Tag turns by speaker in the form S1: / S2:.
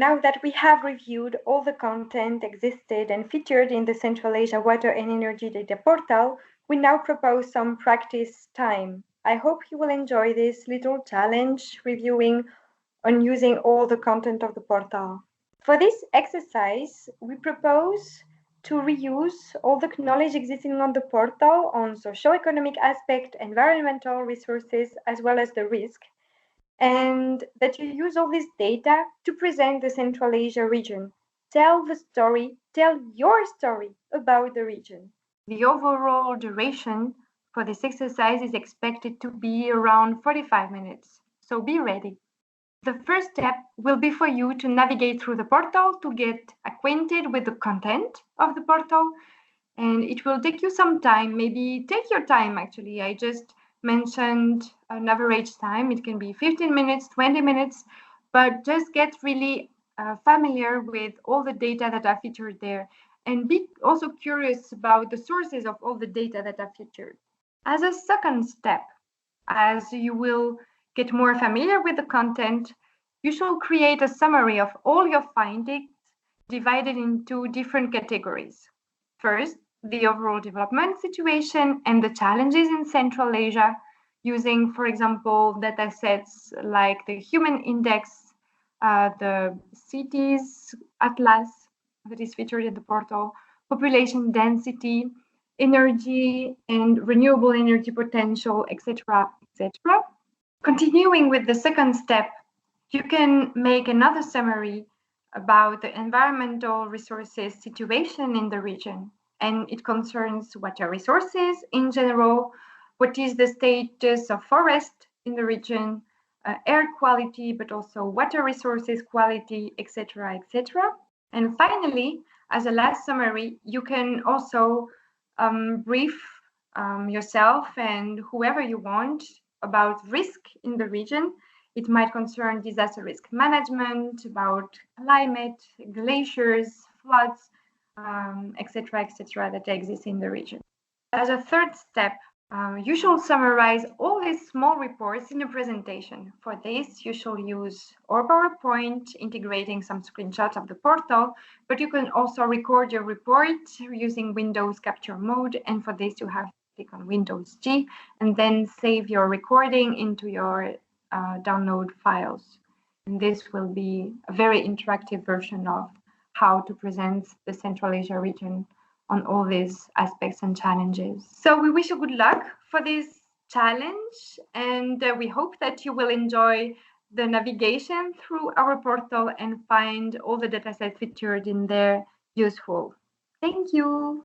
S1: now that we have reviewed all the content existed and featured in the Central Asia Water and Energy Data Portal, we now propose some practice time. I hope you will enjoy this little challenge reviewing on using all the content of the portal. For this exercise, we propose to reuse all the knowledge existing on the portal on socio-economic aspect, environmental resources, as well as the risk, and that you use all this data to present the Central Asia region. Tell your story about the region. The overall duration for this exercise is expected to be around 45 minutes, so be ready. The first step will be for you to navigate through the portal to get acquainted with the content of the portal, and it will take you some time. Maybe take your time, actually. I just mentioned an average time. It can be 15 minutes, 20 minutes, but just get really familiar with all the data that are featured there, and be also curious about the sources of all the data that are featured. As a second step, as you will get more familiar with the content, you should create a summary of all your findings divided into different categories. First, the overall development situation and the challenges in Central Asia, using, for example, datasets like the Human Index, the Cities Atlas that is featured in the portal, population density, energy and renewable energy potential, etc., etc. Continuing with the second step, you can make another summary about the environmental resources situation in the region, and it concerns water resources in general, what is the status of forest in the region, air quality, but also water resources quality, etc., etc. And finally, as a last summary, you can also brief yourself and whoever you want about risk in the region. It might concern disaster risk management, about climate, glaciers, floods, etc., that exist in the region. As a third step, you should summarize all these small reports in a presentation. For this, you should use or PowerPoint, integrating some screenshots of the portal, but you can also record your report using Windows Capture Mode, and for this you have to click on Windows G and then save your recording into your download files. And this will be a very interactive version of how to present the Central Asia region on all these aspects and challenges. So we wish you good luck for this challenge, and we hope that you will enjoy the navigation through our portal and find all the datasets featured in there useful. Thank you.